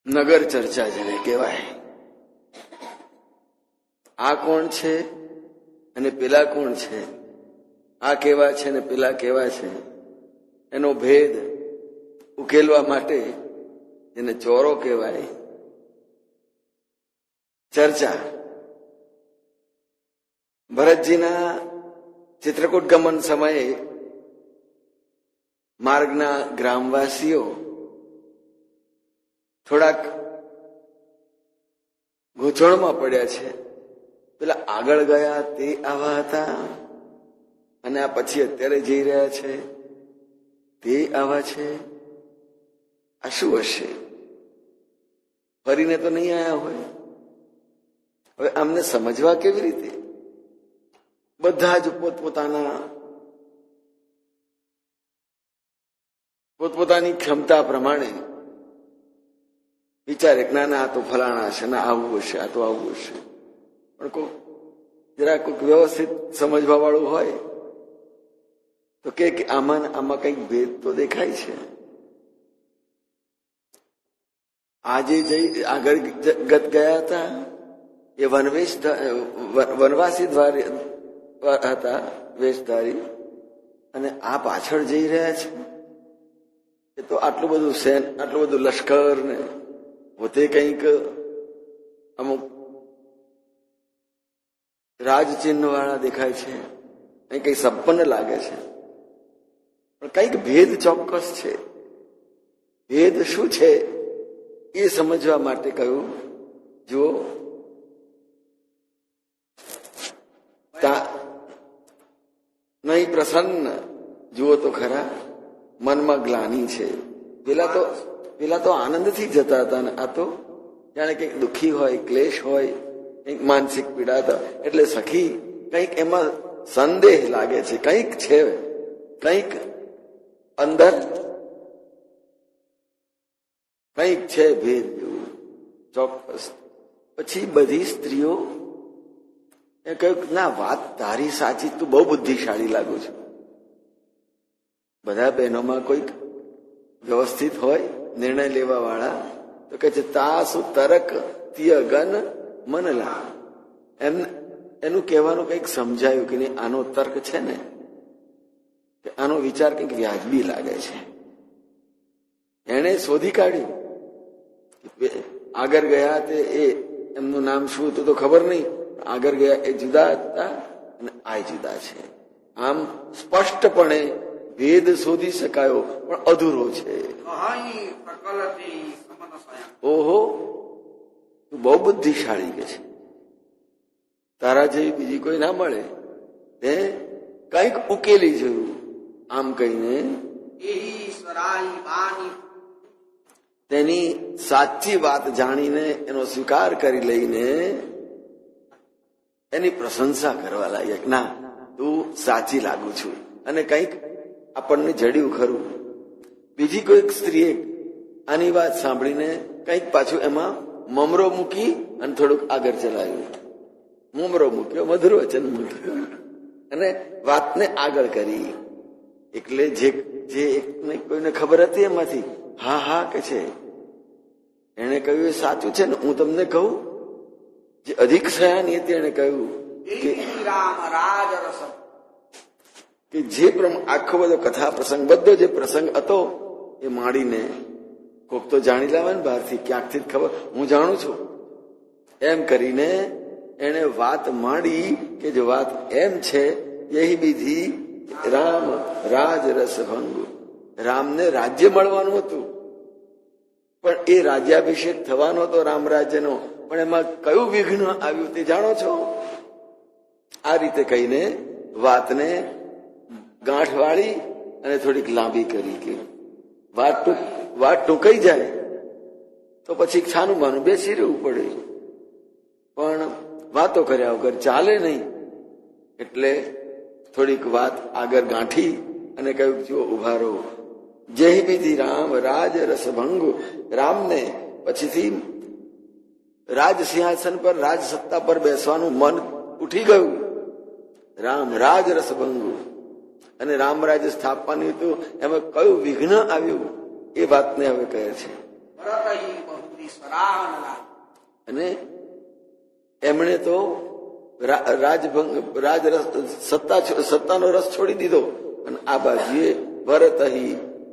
નગર ચર્ચા જેને કહેવાય. આ કોણ છે અને પેલા કોણ છે, આ કેવા છે ને પેલા કેવા છે, એનો ભેદ ઉકેલવા માટે જેને ચોરો કહેવાય, ચર્ચા. ભરતજીના ચિત્રકૂટ ગમન સમયે માર્ગના ગ્રામવાસીઓ થોડાક ગૂંચવણમાં પડ્યા છે. પેલા આગળ ગયા તે આવા હતા અને આ પછી અત્યારે જઈ રહ્યા છે તે આવા છે. આ શું હશે? ફરીને તો નહીં આયા હોય. હવે આમને સમજવા કેવી રીતે? બધા જ પોતપોતાની ક્ષમતા પ્રમાણે વિચારે કે ના આ તો ફલાણા હશે, ના આવું હશે, આ તો આવું હશે. પણ કોઈક વ્યવસ્થિત સમજવા વાળું હોય તો કે આમાં કઈક ભેદ તો દેખાય છે. આજે આગળ ગત ગયા હતા એ વનવાસી હતા વેશધારી, અને આ પાછળ જઈ રહ્યા છે એ તો આટલું બધું આટલું બધું લશ્કર ને પોતે કંઈક અમુક રાજચિહ્ન વાળા દેખાય છે, કઈ સંપન્ન લાગે છે. પણ કઈક ભેદ ચોક્કસ છે. ભેદ શું છે એ સમજવા માટે કહ્યું, જુઓ નહીં પ્રસન્ન, જુઓ તો ખરા મનમાં ગ્લાની છે. પેલા તો આનંદથી જતા હતા ને આ તો જાણે કંઈક દુઃખી હોય, ક્લેશ હોય, કંઈક માનસિક પીડા હતા. એટલે સખી કંઈક એમાં સંદેહ લાગે છે, કંઈક છે, કંઈક અંદર કંઈક છે ભેદ જેવું ચોક્કસ. પછી બધી સ્ત્રીઓ એ કહ્યું ના વાત તારી સાચી, તું બહુ બુદ્ધિશાળી લાગુ છું. બધા બહેનોમાં કોઈક વ્યવસ્થિત હોય નિર્ણય લેવા વાળા તો કહે છે તાસુ તરક તિય ગન મનલા. એનું કહેવાનું કંઈક સમજાયું કે નહીં, આનો તર્ક છે ને, આનો વિચાર કંઈક વ્યાજબી લાગે છે. એને શોધી કાઢ્યું. આગળ ગયા તે એમનું નામ શું હતું તો ખબર નહીં, આગળ ગયા એ જુદા હતા અને આ જુદા છે. આમ સ્પષ્ટપણે ભેદ શોધી શકાયો પણ અધૂરો છે. ઓહો, તું બહુ બુદ્ધિશાળી કે છે, તારા જેવી બીજી કોઈ ના મળે, તે કઈક ઉકેલી જોયું. આમ કહીને તેની સાચી વાત જાણીને એનો સ્વીકાર કરી લઈને એની પ્રશંસા કરવા લાગ્યા. ના, તું સાચી લાગુ છું. અને કંઈક આપણને જડ્યું ખરું. બીજી કોઈક સ્ત્રીએ આની વાત સાંભળીને કંઈક પાછું એમાં મમરો મૂકી અને થોડુંક આગળ ચલાવ્યું. મમરો મૂક્યો, મધુર વચન મૂક્યું અને વાતને આગળ કરી. એટલે જે એકને કોઈને ખબર હતી એમાંથી હા હા કે છે. એને કહ્યું એ સાચું છે ને, હું તમને કહું. જે અધિક સયાની હતી એને કહ્યું કે જે આખો બધો કથા પ્રસંગ, બધો જે પ્રસંગ હતો એ માંડીને કોક તો જાણી લાવે ને બહારથી, ક્યાંકથી જ ખબર, હું જાણું છું એમ કરીને એને વાત માંડી કે જો વાત એમ છે, યહી બીધી રામ રાજ રસ ભંગુ. રામને રાજ્ય મળવાનું હતું પણ એ રાજ્યાભિષેક થવાનો હતો રામ રાજ્યનો, પણ એમાં કયું વિઘ્ન આવ્યું તે જાણો છો. આ રીતે કહીને વાતને ગાંઠ વાળી અને થોડીક લાંબી કરી કે વાત ટૂંકાઈ જાય તો પછી છાનું માનું બેસી રહેવું પડે, પણ વાતો કર્યા વગર ચાલે નહીં. એટલે થોડીક વાત આગળ ગાંઠી અને કહ્યું જો ઉભા રહો. જય વિધિ રામ રાજ રસભંગુ. રામને પછીથી રાજ સિંહાસન પર, રાજ સત્તા પર બેસવાનું મન ઉઠી ગયું. રામ રાજ રસભંગુ અને રામ રાજ્ય સ્થાપવાની હતું, એમાં કયું વિઘ્ન આવ્યું એ વાતને હવે કહે છે. અને એમણે તો સત્તાનો રસ છોડી દીધો અને આ બાજુએ ભરતહી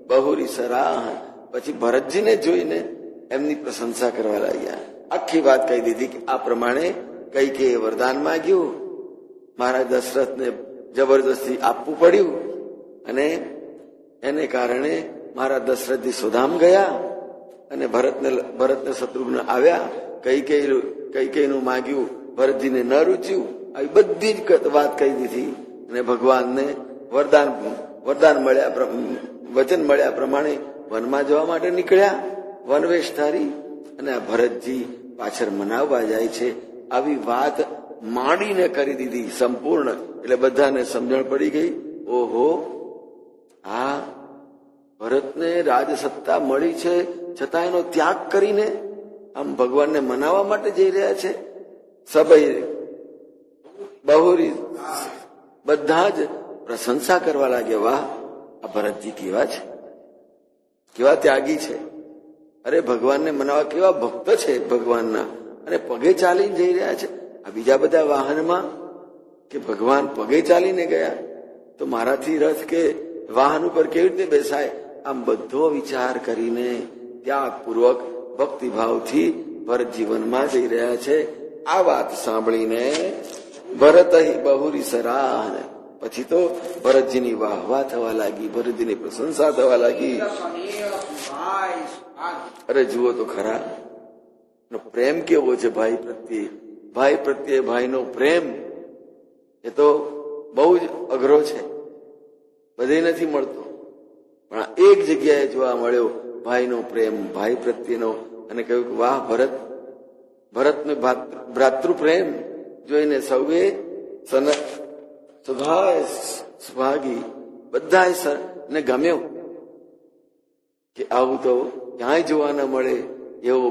બહુરી સરાહ. પછી ભરતજીને જોઈને એમની પ્રશંસા કરવા લાગ્યા. આખી વાત કહી દીધી કે આ પ્રમાણે કૈકેયીએ વરદાન માંગ્યું, મારા દશરથને જબરદસ્તી આપવું પડ્યું અને એને કારણે મારા દશરથજી સુધામ ગયા અને ભરતને શત્રુઘ્ન આવ્યા. કૈકેયીનું માગ્યું ભરતજીને ન રૂચ્યું. આવી બધી જ વાત કહી દીધી અને ભગવાનને વરદાન મળ્યા, વચન મળ્યા પ્રમાણે વનમાં જવા માટે નીકળ્યા, વનવેશ ધારી. અને આ ભરતજી પાછળ મનાવવા જાય છે. આવી વાત માંડીને કરી દીધી સંપૂર્ણ. એટલે બધાને સમજણ પડી ગઈ, ઓહો, આ ભરતને રાજસત્તા મળી છે છતાં એનો ત્યાગ કરીને આમ ભગવાનને મનાવવા માટે જઈ રહ્યા છે. સભઈ બહુરી બધા જ પ્રશંસા કરવા લાગ્યા, વાહ, આ ભરતજી કેવા છે, કેવા ત્યાગી છે. અરે ભગવાનને મનાવવા કેવા ભક્ત છે ભગવાનના, અને પગે ચાલીને જઈ રહ્યા છે. આ બીજા બધા વાહનમાં કે ભગવાન પગે ચાલીને ગયા તો મારાથી રથ કે વાહન ઉપર કેવી રીતે બેસાય? આમ બધો વિચાર કરીને ત્યાગપૂર્વક ભક્તિભાવથી ભરત જીવનમાં જઈ રહ્યા છે. આ વાત સાંભળીને ભરતહી બહુરી સરાહ. પછી તો ભરતજીની વાહવા થવા લાગી, ભરતજીની પ્રશંસા થવા લાગી. અરે જુઓ તો ખરા, પ્રેમ કેવો છે ભાઈ પ્રત્યે. ભાઈ પ્રત્યે ભાઈનો પ્રેમ એ તો બહુ જ અઘરો છે, બધે નથી મળતો. પણ એક જગ્યાએ જોવા મળ્યો ભાઈનો પ્રેમ, ભાઈ પ્રત્યેનો. અને કહ્યું કે વાહ, ભરતનો ભ્રાતૃપ્રેમ જોઈને સૌએ સુભાગી બધા ને ગમ્યો કે આવું તો ક્યાંય જોવા ન મળે એવો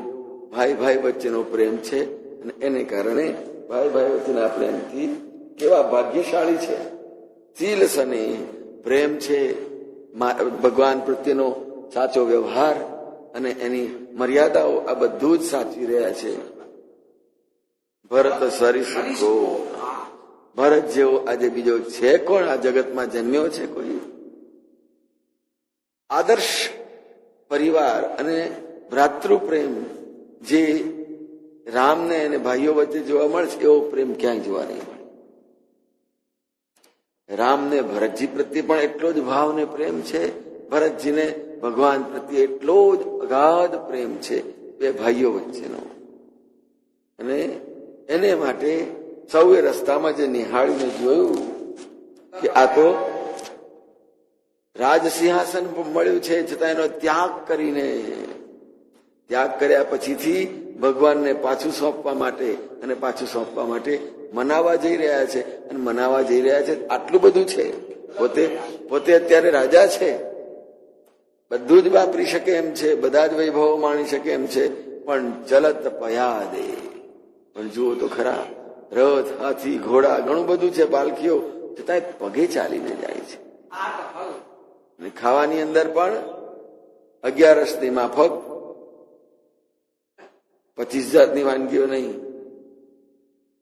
ભાઈ વચ્ચેનો પ્રેમ છે. અને એને કારણે ભાઈ વચ્ચેના પ્રેમથી કેવા ભાગ્યશાળી છે. શીલ સને પ્રેમ છે, ભગવાન પ્રત્યેનો સાચો વ્યવહાર અને એની મર્યાદાઓ, આ બધું જ સાચવી રહ્યા છે. ભરત સરિસકો, ભરત જેવો આજે બીજો છે કોણ આ જગતમાં જન્મ્યો છે? કોઈ આદર્શ પરિવાર અને ભ્રાતૃપ્રેમ જે રામને અને ભાઈઓ વચ્ચે જોવા મળે છે, એવો પ્રેમ ક્યાંય જોવા નહીં મળે. રામને ભરતજી પ્રત્યે પણ એટલો જ ભાવ ને પ્રેમ છે, ભરતજીને ભગવાન પ્રત્યે એટલો જ અગાધ પ્રેમ છે, બે ભાઈઓ વચ્ચેનો. અને એને માટે સૌએ રસ્તામાં જે નિહાળીને જોયું કે આ તો રાજસિંહાસન મળ્યું છે છતાં એનો ત્યાગ કર્યા પછીથી ભગવાનને પાછું સોંપવા માટે મનાવવા જઈ રહ્યા છે. અને મનાવવા જઈ રહ્યા છે આટલું બધું છે, પોતે અત્યારે રાજા છે, બધું જ વાપરી શકે એમ છે, બધા જ વૈભવો માણી શકે એમ છે, પણ ચલત પયાદે. પણ જુઓ તો ખરા, રથ, હાથી, ઘોડા, ઘણું બધું છે, પાલખીઓ, છતાં પગે ચાલીને જાય છે. અને ખાવાની અંદર પણ 11ની માફક 25 જાતની વાનગીઓ નહીં,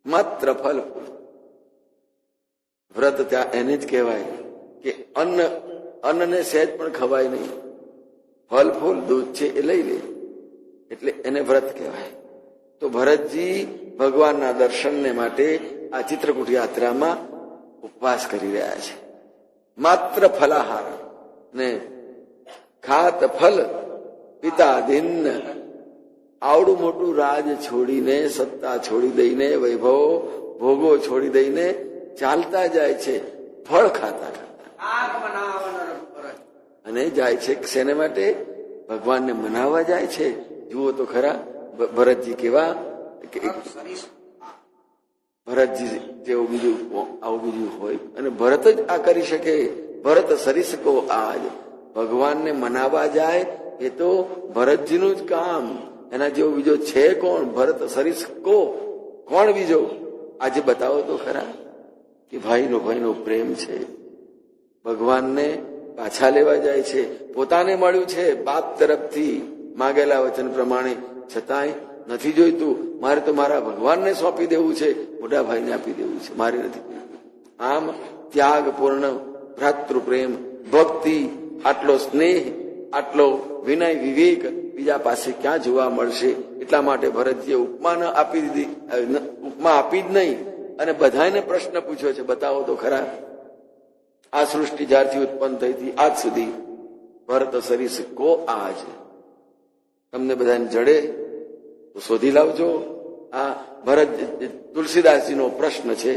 માત્ર ફલ ફૂલ. વ્રત ત્યાં એને જ કહેવાય કે અન્નને સહેજ પણ ખવાય નહીં, ફલ ફૂલ દૂધ છે એ લઈ લે, એટલે એને વ્રત કહેવાય. તો ભરતજી ભગવાનના દર્શનને માટે આ ચિત્રકૂટ યાત્રામાં ઉપવાસ કરી રહ્યા છે. માત્ર ફલાહાર ને ખાત ફલ પિતા દિન. આવડું મોટું રાજ છોડીને, સત્તા છોડી દઈને, વૈભવ ભોગો છોડી દઈને ચાલતા જાય છે, ફળ ખાતા અને જાય છે શેને માટે? ભગવાનને મનાવવા જાય છે. જુઓ તો ખરા ભરતજી કેવા, ભરતજી જેવું આવું બીજું હોય અને ભરત જ આ કરી શકે. ભરત સરિસકો આજ ભગવાનને મનાવવા જાય એ તો ભરતજીનું જ કામ. એના જેવો બીજો છે કોણ? ભરત સરિસકો કોણ બીજો? આજે બતાવો તો ખરા કે ભાઈનો પ્રેમ છે, ભગવાનને પાછા લેવા જાય છે. પોતાને મળ્યું છે બાપ તરફથી માગેલા વચન પ્રમાણે છતાંય નથી જોઈતું, મારે તો મારા ભગવાનને સોંપી દેવું છે, મોટા ભાઈને આપી દેવું છે, મારે નથી. આમ ત્યાગપૂર્ણ ભ્રાતૃપ્રેમ, ભક્તિ, આટલો સ્નેહ, આટલો વિનય, વિવેક બીજા પાસે ક્યાં જોવા મળશે? એટલા માટે ભરતજીએ ઉપમા આપી દીધી, ઉપમા આપી જ નહીં, અને બધાને પ્રશ્ન પૂછ્યો છે, બતાવો તો ખરા આ સૃષ્ટિ જ્યારથી ઉત્પન્ન થઈ હતી આજ સુધી ભરત સરીસ કો આજ. તમને બધાને જડે તો શોધી લાવજો. આ ભરત તુલસીદાસજીનો પ્રશ્ન છે.